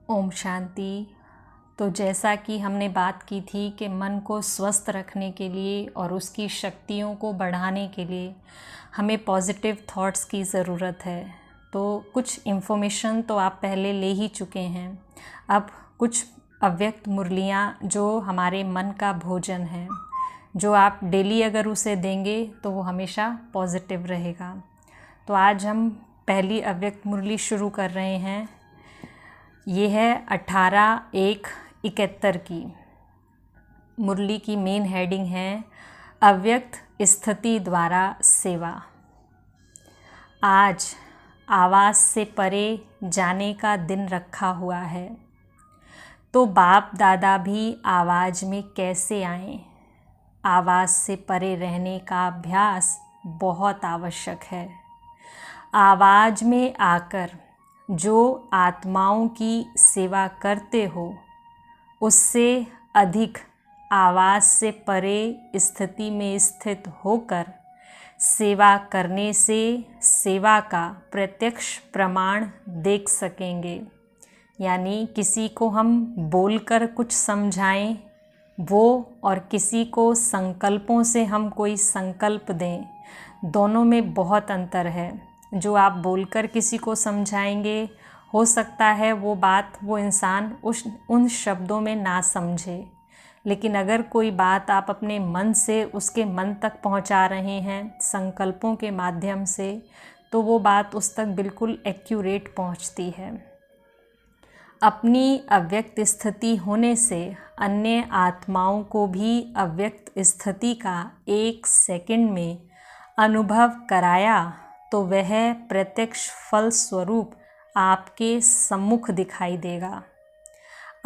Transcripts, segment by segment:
ओम शांति। तो जैसा कि हमने बात की थी कि मन को स्वस्थ रखने के लिए और उसकी शक्तियों को बढ़ाने के लिए हमें पॉजिटिव थॉट्स की ज़रूरत है। तो कुछ इन्फॉर्मेशन तो आप पहले ले ही चुके हैं। अब कुछ अव्यक्त मुरलियाँ जो हमारे मन का भोजन है, जो आप डेली अगर उसे देंगे तो वो हमेशा पॉजिटिव रहेगा। तो आज हम पहली अव्यक्त मुरली शुरू कर रहे हैं। ये है 18/1/71 की मुरली की मेन हेडिंग है अव्यक्त स्थिति द्वारा सेवा। आज आवाज़ से परे जाने का दिन रखा हुआ है, तो बाप दादा भी आवाज़ में कैसे आएं? आवाज़ से परे रहने का अभ्यास बहुत आवश्यक है। आवाज़ में आकर जो आत्माओं की सेवा करते हो, उससे अधिक आवाज़ से परे स्थिति में स्थित होकर सेवा करने से सेवा का प्रत्यक्ष प्रमाण देख सकेंगे। यानी किसी को हम बोलकर कुछ समझाएं वो और किसी को संकल्पों से हम कोई संकल्प दें, दोनों में बहुत अंतर है। जो आप बोलकर किसी को समझाएंगे, हो सकता है वो बात वो इंसान उन शब्दों में ना समझे, लेकिन अगर कोई बात आप अपने मन से उसके मन तक पहुंचा रहे हैं संकल्पों के माध्यम से, तो वो बात उस तक बिल्कुल एक्यूरेट पहुंचती है। अपनी अव्यक्त स्थिति होने से अन्य आत्माओं को भी अव्यक्त स्थिति का 1 सेकंड में अनुभव कराया तो वह प्रत्यक्ष फल स्वरूप आपके सम्मुख दिखाई देगा।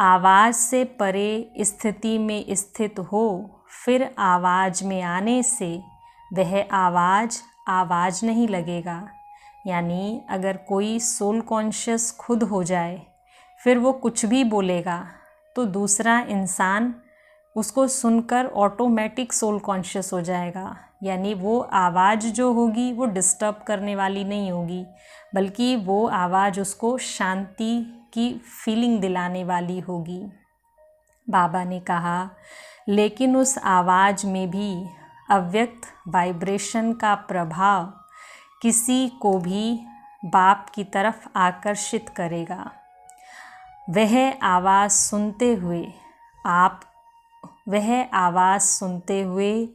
आवाज़ से परे स्थिति में स्थित हो, फिर आवाज़ में आने से वह आवाज़ नहीं लगेगा। यानी अगर कोई सोल कॉन्शियस खुद हो जाए, फिर वो कुछ भी बोलेगा तो दूसरा इंसान उसको सुनकर ऑटोमेटिक सोल कॉन्शियस हो जाएगा। यानी वो आवाज़ जो होगी वो डिस्टर्ब करने वाली नहीं होगी, बल्कि वो आवाज़ उसको शांति की फीलिंग दिलाने वाली होगी। बाबा ने कहा, लेकिन उस आवाज़ में भी अव्यक्त वाइब्रेशन का प्रभाव किसी को भी बाप की तरफ आकर्षित करेगा। वह आवाज़ सुनते हुए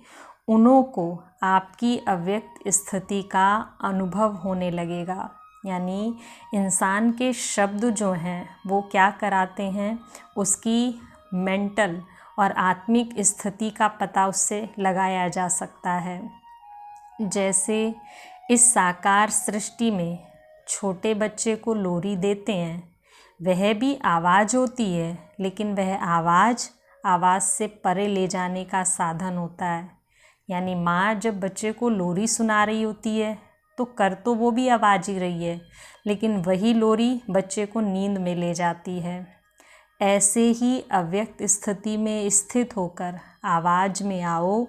उन्हों को आपकी अव्यक्त स्थिति का अनुभव होने लगेगा। यानी इंसान के शब्द जो हैं वो क्या कराते हैं, उसकी मेंटल और आत्मिक स्थिति का पता उससे लगाया जा सकता है। जैसे इस साकार सृष्टि में छोटे बच्चे को लोरी देते हैं, वह भी आवाज़ होती है, लेकिन वह आवाज़ से परे ले जाने का साधन होता है। यानी माँ जब बच्चे को लोरी सुना रही होती है तो कर तो वो भी आवाज़ ही रही है, लेकिन वही लोरी बच्चे को नींद में ले जाती है। ऐसे ही अव्यक्त स्थिति में स्थित होकर आवाज़ में आओ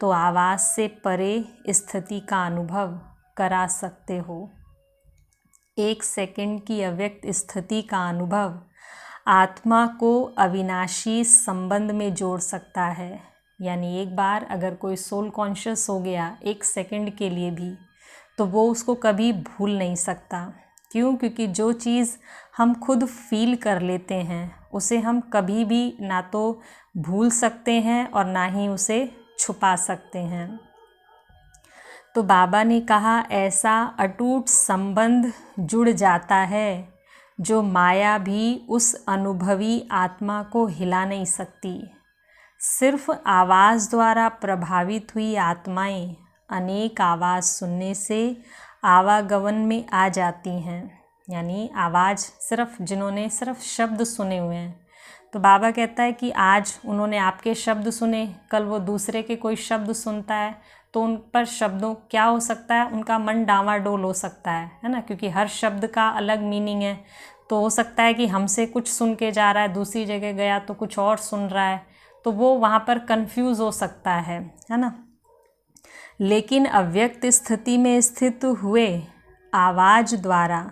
तो आवाज़ से परे स्थिति का अनुभव करा सकते हो। 1 सेकंड की अव्यक्त स्थिति का अनुभव आत्मा को अविनाशी संबंध में जोड़ सकता है। यानी एक बार अगर कोई सोल कॉन्शियस हो गया 1 सेकंड के लिए भी, तो वो उसको कभी भूल नहीं सकता। क्यों? क्योंकि जो चीज़ हम खुद फील कर लेते हैं उसे हम कभी भी ना तो भूल सकते हैं और ना ही उसे छुपा सकते हैं। तो बाबा ने कहा, ऐसा अटूट संबंध जुड़ जाता है जो माया भी उस अनुभवी आत्मा को हिला नहीं सकती। सिर्फ आवाज़ द्वारा प्रभावित हुई आत्माएं अनेक आवाज़ सुनने से आवागमन में आ जाती हैं। यानी आवाज़ जिन्होंने सिर्फ शब्द सुने हुए हैं, तो बाबा कहता है कि आज उन्होंने आपके शब्द सुने, कल वो दूसरे के कोई शब्द सुनता है तो उन पर शब्दों क्या हो सकता है, उनका मन डावाडोल हो सकता है ना, क्योंकि हर शब्द का अलग मीनिंग है। तो हो सकता है कि हमसे कुछ सुन के जा रहा है, दूसरी जगह गया तो कुछ और सुन रहा है, तो वो वहाँ पर कंफ्यूज हो सकता है ना। लेकिन अव्यक्त स्थिति में स्थित हुए आवाज़ द्वारा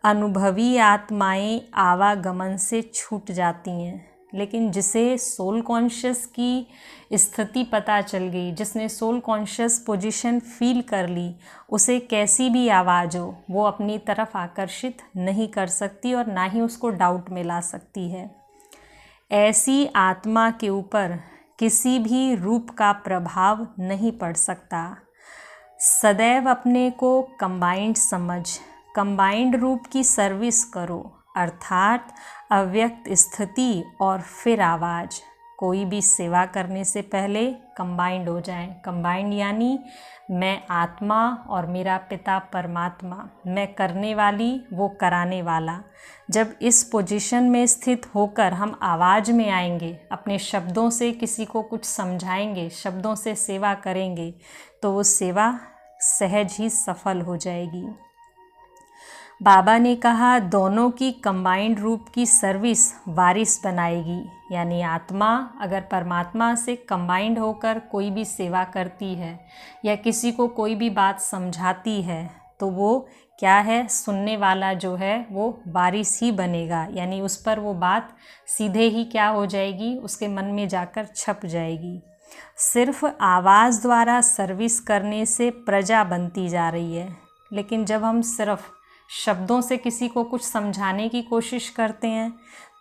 अनुभवी आत्माएं आवागमन से छूट जाती हैं, लेकिन जिसे सोल कॉन्शियस की स्थिति पता चल गई, जिसने सोल कॉन्शियस पोजीशन फील कर ली, उसे कैसी भी आवाज़ हो वो अपनी तरफ आकर्षित नहीं कर सकती और ना ही उसको डाउट में ला सकती है। ऐसी आत्मा के ऊपर किसी भी रूप का प्रभाव नहीं पड़ सकता। सदैव अपने को कंबाइंड समझ, कंबाइंड रूप की सर्विस करो, अर्थात अव्यक्त स्थिति और फिर आवाज़। कोई भी सेवा करने से पहले कंबाइंड हो जाएं। कंबाइंड यानी मैं आत्मा और मेरा पिता परमात्मा, मैं करने वाली वो कराने वाला। जब इस पोजीशन में स्थित होकर हम आवाज़ में आएंगे, अपने शब्दों से किसी को कुछ समझाएंगे, शब्दों से सेवा करेंगे, तो वो सेवा सहज ही सफल हो जाएगी। बाबा ने कहा दोनों की कंबाइंड रूप की सर्विस वारिस बनाएगी, यानी आत्मा अगर परमात्मा से कंबाइंड होकर कोई भी सेवा करती है या किसी को कोई भी बात समझाती है तो वो क्या है, सुनने वाला जो है वो वारिस ही बनेगा, यानी उस पर वो बात सीधे ही क्या हो जाएगी, उसके मन में जाकर छप जाएगी। सिर्फ आवाज़ द्वारा सर्विस करने से प्रजा बनती जा रही है, लेकिन जब हम सिर्फ शब्दों से किसी को कुछ समझाने की कोशिश करते हैं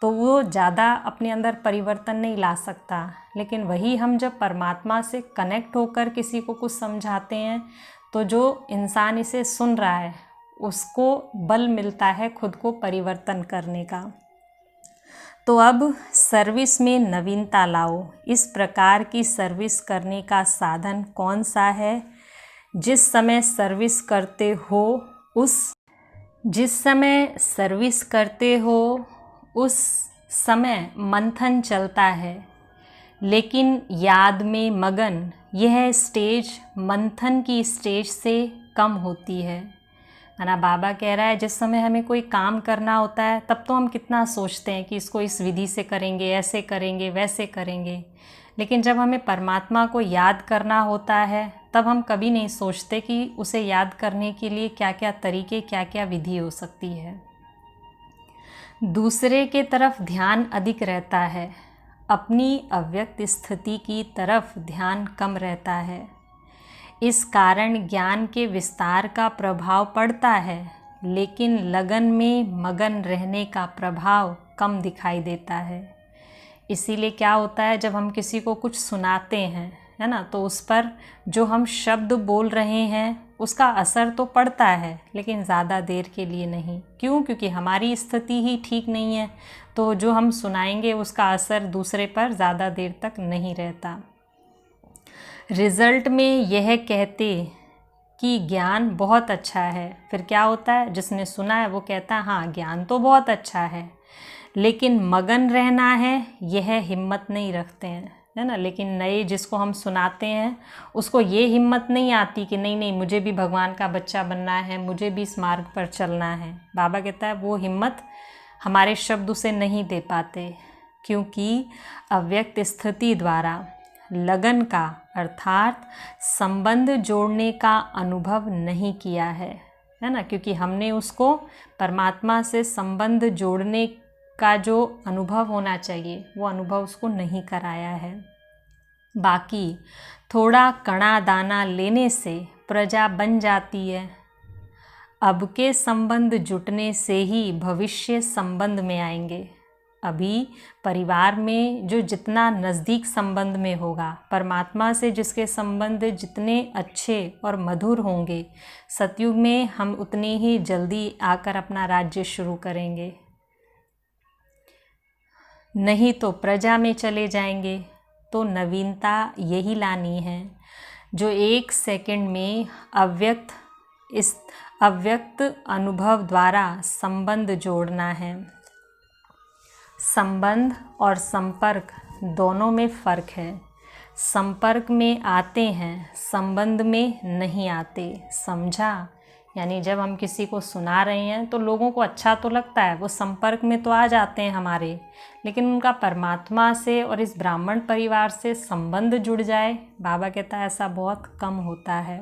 तो वो ज़्यादा अपने अंदर परिवर्तन नहीं ला सकता। लेकिन वही हम जब परमात्मा से कनेक्ट होकर किसी को कुछ समझाते हैं तो जो इंसान इसे सुन रहा है उसको बल मिलता है खुद को परिवर्तन करने का। तो अब सर्विस में नवीनता लाओ। इस प्रकार की सर्विस करने का साधन कौन सा है? जिस समय सर्विस करते हो उस समय मंथन चलता है, लेकिन याद में मगन यह स्टेज मंथन की स्टेज से कम होती है। माना बाबा कह रहा है जिस समय हमें कोई काम करना होता है तब तो हम कितना सोचते हैं कि इसको इस विधि से करेंगे, ऐसे करेंगे, वैसे करेंगे, लेकिन जब हमें परमात्मा को याद करना होता है तब हम कभी नहीं सोचते कि उसे याद करने के लिए क्या क्या तरीके, क्या क्या विधि हो सकती है। दूसरे के तरफ ध्यान अधिक रहता है, अपनी अव्यक्त स्थिति की तरफ ध्यान कम रहता है। इस कारण ज्ञान के विस्तार का प्रभाव पड़ता है, लेकिन लगन में मगन रहने का प्रभाव कम दिखाई देता है। इसीलिए क्या होता है, जब हम किसी को कुछ सुनाते हैं, है ना, तो उस पर जो हम शब्द बोल रहे हैं उसका असर तो पड़ता है, लेकिन ज़्यादा देर के लिए नहीं। क्यों? क्योंकि हमारी स्थिति ही ठीक नहीं है, तो जो हम सुनाएंगे उसका असर दूसरे पर ज़्यादा देर तक नहीं रहता। रिज़ल्ट में यह कहते कि ज्ञान बहुत अच्छा है, फिर क्या होता है, जिसने सुना है वो कहता है हाँ ज्ञान तो बहुत अच्छा है, लेकिन मगन रहना है यह हिम्मत नहीं रखते हैं, है ना। लेकिन नए जिसको हम सुनाते हैं उसको ये हिम्मत नहीं आती कि नहीं नहीं मुझे भी भगवान का बच्चा बनना है, मुझे भी इस मार्ग पर चलना है। बाबा कहता है वो हिम्मत हमारे शब्द उसे नहीं दे पाते, क्योंकि अव्यक्त स्थिति द्वारा लगन का अर्थात संबंध जोड़ने का अनुभव नहीं किया है ना, क्योंकि हमने उसको परमात्मा से संबंध जोड़ने का जो अनुभव होना चाहिए वो अनुभव उसको नहीं कराया है। बाकी थोड़ा कणा दाना लेने से प्रजा बन जाती है। अब के संबंध जुटने से ही भविष्य संबंध में आएंगे। अभी परिवार में जो जितना नज़दीक संबंध में होगा, परमात्मा से जिसके संबंध जितने अच्छे और मधुर होंगे, सतयुग में हम उतनी ही जल्दी आकर अपना राज्य शुरू करेंगे। नहीं तो प्रजा में चले जाएंगे। तो नवीनता यही लानी है, जो एक सेकंड में अव्यक्त अनुभव द्वारा संबंध जोड़ना है। संबंध और संपर्क दोनों में फ़र्क है। संपर्क में आते हैं, संबंध में नहीं आते। समझा? यानी जब हम किसी को सुना रहे हैं तो लोगों को अच्छा तो लगता है, वो संपर्क में तो आ जाते हैं हमारे, लेकिन उनका परमात्मा से और इस ब्राह्मण परिवार से संबंध जुड़ जाए, बाबा कहता है ऐसा बहुत कम होता है।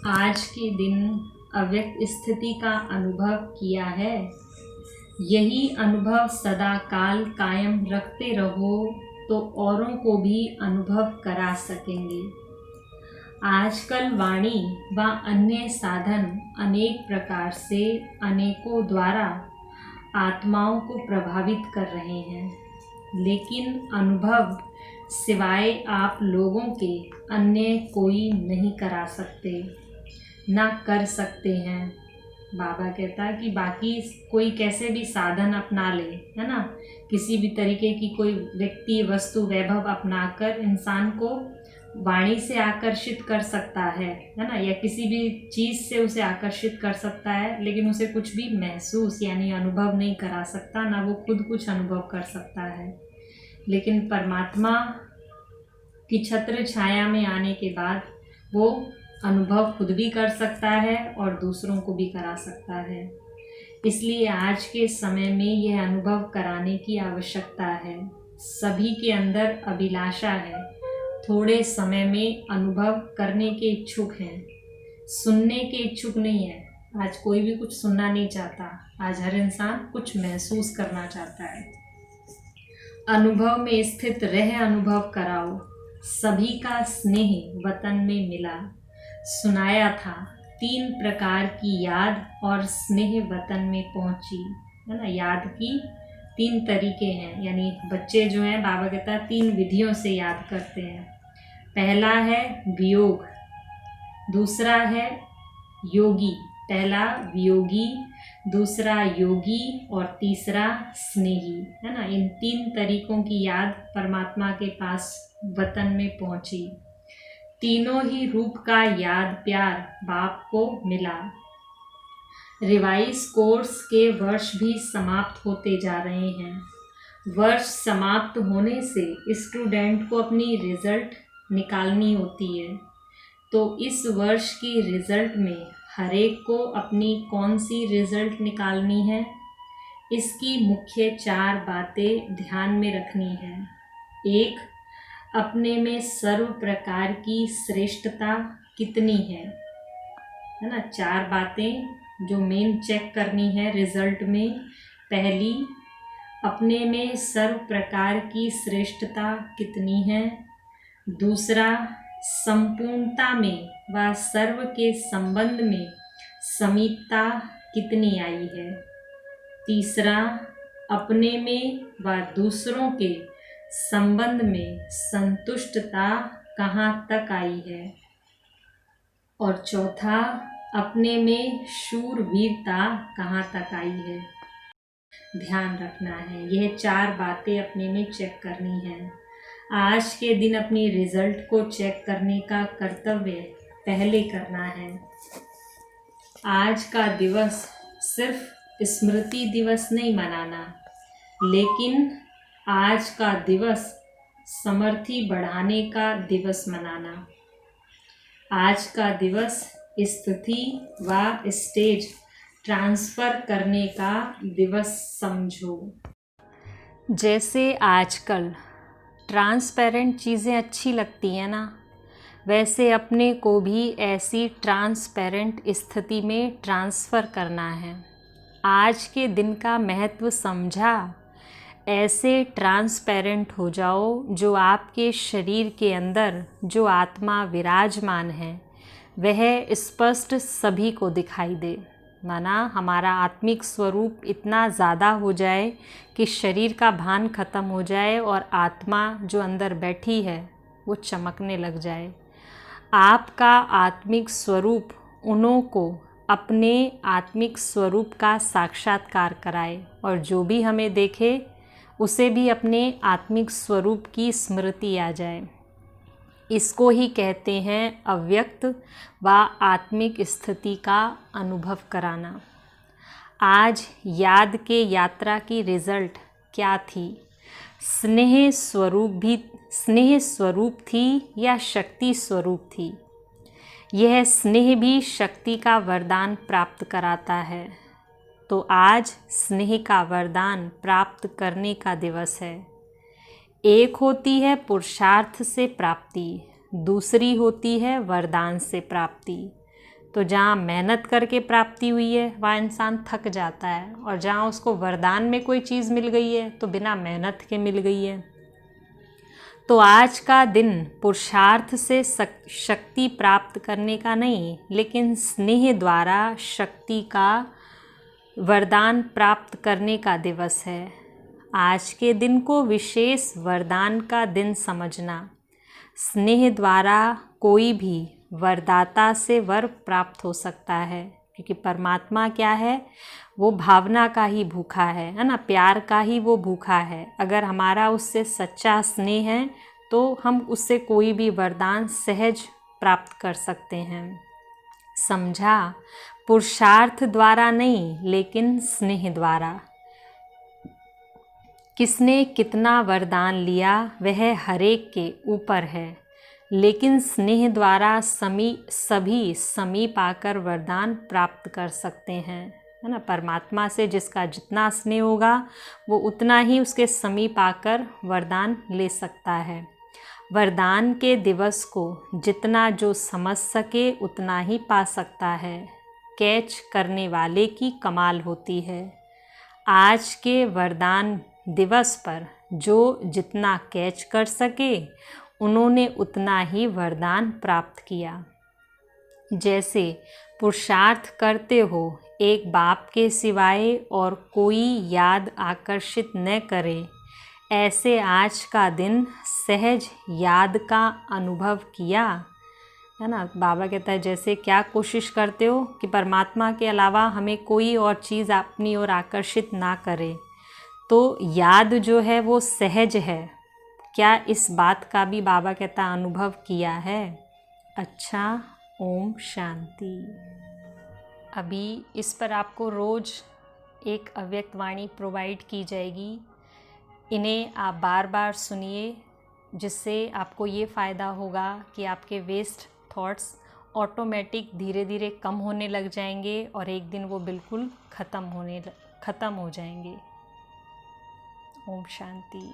आज के दिन अव्यक्त स्थिति का अनुभव किया है। यही अनुभव सदा काल कायम रखते रहो तो औरों को भी अनुभव करा सकेंगे। आजकल वाणी व अन्य साधन अनेक प्रकार से अनेकों द्वारा आत्माओं को प्रभावित कर रहे हैं, लेकिन अनुभव सिवाय आप लोगों के अन्य कोई नहीं करा सकते, ना कर सकते हैं। बाबा कहता है कि बाकी कोई कैसे भी साधन अपना ले, है ना, किसी भी तरीके की कोई व्यक्ति वस्तु वैभव अपनाकर इंसान को वाणी से आकर्षित कर सकता है ना, या किसी भी चीज़ से उसे आकर्षित कर सकता है, लेकिन उसे कुछ भी महसूस यानी अनुभव नहीं करा सकता, ना वो खुद कुछ अनुभव कर सकता है। लेकिन परमात्मा की छत्र छाया में आने के बाद वो अनुभव खुद भी कर सकता है और दूसरों को भी करा सकता है। इसलिए आज के समय में यह अनुभव कराने की आवश्यकता है। सभी के अंदर अभिलाषा है, थोड़े समय में अनुभव करने के इच्छुक हैं, सुनने के इच्छुक नहीं है। आज कोई भी कुछ सुनना नहीं चाहता, आज हर इंसान कुछ महसूस करना चाहता है। अनुभव में स्थित रह अनुभव कराओ, सभी का स्नेह वतन में मिला। सुनाया था 3 प्रकार की याद और स्नेह वतन में पहुंची, है ना। याद की 3 तरीके हैं, यानी बच्चे जो हैं बाबा कहता है 3 विधियों से याद करते हैं। पहला है वियोग, दूसरा है योगी, पहला वियोगी, दूसरा योगी और तीसरा स्नेही, है ना। इन 3 तरीकों की याद परमात्मा के पास वतन में पहुंची। तीनों ही रूप का याद प्यार बाप को मिला। रिवाइज कोर्स के वर्ष भी समाप्त होते जा रहे हैं। वर्ष समाप्त होने से स्टूडेंट को अपनी रिज़ल्ट निकालनी होती है, तो इस वर्ष की रिज़ल्ट में हर एक को अपनी कौन सी रिज़ल्ट निकालनी है, इसकी मुख्य 4 बातें ध्यान में रखनी है। 1, अपने में सर्व प्रकार की श्रेष्ठता कितनी है ना। 4 बातें जो मेन चेक करनी है रिजल्ट में। पहली, अपने में सर्व प्रकार की श्रेष्ठता कितनी है। दूसरा, संपूर्णता में व सर्व के संबंध में समीपता कितनी आई है। तीसरा, अपने में व दूसरों के संबंध में संतुष्टता कहाँ तक आई है। और चौथा, अपने में शूरवीरता कहाँ तक आई है। ध्यान रखना है, यह 4 बातें अपने में चेक करनी है। आज के दिन अपनी रिजल्ट को चेक करने का कर्तव्य पहले करना है। आज का दिवस सिर्फ स्मृति दिवस नहीं मनाना, लेकिन आज का दिवस समर्थी बढ़ाने का दिवस मनाना। आज का दिवस स्थिति व स्टेज ट्रांसफ़र करने का दिवस समझो। जैसे आजकल ट्रांसपेरेंट चीज़ें अच्छी लगती हैं ना, वैसे अपने को भी ऐसी ट्रांसपेरेंट स्थिति में ट्रांसफ़र करना है। आज के दिन का महत्व समझा, ऐसे ट्रांसपेरेंट हो जाओ जो आपके शरीर के अंदर जो आत्मा विराजमान है वह स्पष्ट सभी को दिखाई दे। माना हमारा आत्मिक स्वरूप इतना ज़्यादा हो जाए कि शरीर का भान खत्म हो जाए और आत्मा जो अंदर बैठी है वो चमकने लग जाए। आपका आत्मिक स्वरूप उन्हों को अपने आत्मिक स्वरूप का साक्षात्कार कराए और जो भी हमें देखे उसे भी अपने आत्मिक स्वरूप की स्मृति आ जाए। इसको ही कहते हैं अव्यक्त व आत्मिक स्थिति का अनुभव कराना। आज याद के यात्रा की रिज़ल्ट क्या थी? स्नेह स्वरूप थी या शक्ति स्वरूप थी? यह स्नेह भी शक्ति का वरदान प्राप्त कराता है। तो आज स्नेह का वरदान प्राप्त करने का दिवस है। एक होती है पुरुषार्थ से प्राप्ति, दूसरी होती है वरदान से प्राप्ति। तो जहाँ मेहनत करके प्राप्ति हुई है वहाँ इंसान थक जाता है, और जहाँ उसको वरदान में कोई चीज़ मिल गई है तो बिना मेहनत के मिल गई है। तो आज का दिन पुरुषार्थ से शक्ति प्राप्त करने का नहीं, लेकिन स्नेह द्वारा शक्ति का वरदान प्राप्त करने का दिवस है। आज के दिन को विशेष वरदान का दिन समझना। स्नेह द्वारा कोई भी वरदाता से वर प्राप्त हो सकता है, क्योंकि परमात्मा क्या है, वो भावना का ही भूखा है ना, प्यार का ही वो भूखा है। अगर हमारा उससे सच्चा स्नेह है तो हम उससे कोई भी वरदान सहज प्राप्त कर सकते हैं। समझा? पुरुषार्थ द्वारा नहीं, लेकिन स्नेह द्वारा। किसने कितना वरदान लिया वह हरेक के ऊपर है, लेकिन स्नेह द्वारा सभी समीप आकर वरदान प्राप्त कर सकते हैं, है ना। परमात्मा से जिसका जितना स्नेह होगा वो उतना ही उसके समीप आकर वरदान ले सकता है। वरदान के दिवस को जितना जो समझ सके उतना ही पा सकता है। कैच करने वाले की कमाल होती है। आज के वरदान दिवस पर जो जितना कैच कर सके उन्होंने उतना ही वरदान प्राप्त किया। जैसे पुरुषार्थ करते हो एक बाप के सिवाय और कोई याद आकर्षित न करे, ऐसे आज का दिन सहज याद का अनुभव किया, है ना। बाबा कहता है जैसे क्या कोशिश करते हो कि परमात्मा के अलावा हमें कोई और चीज़ अपनी ओर आकर्षित ना करे, तो याद जो है वो सहज है। क्या इस बात का भी बाबा कहता अनुभव किया है? अच्छा, ओम शांति। अभी इस पर आपको रोज़ एक अव्यक्त वाणी प्रोवाइड की जाएगी। इन्हें आप बार बार सुनिए, जिससे आपको ये फ़ायदा होगा कि आपके वेस्ट थॉट्स ऑटोमेटिक धीरे धीरे कम होने लग जाएंगे और एक दिन वो बिल्कुल ख़त्म हो जाएंगे। ओम शांति।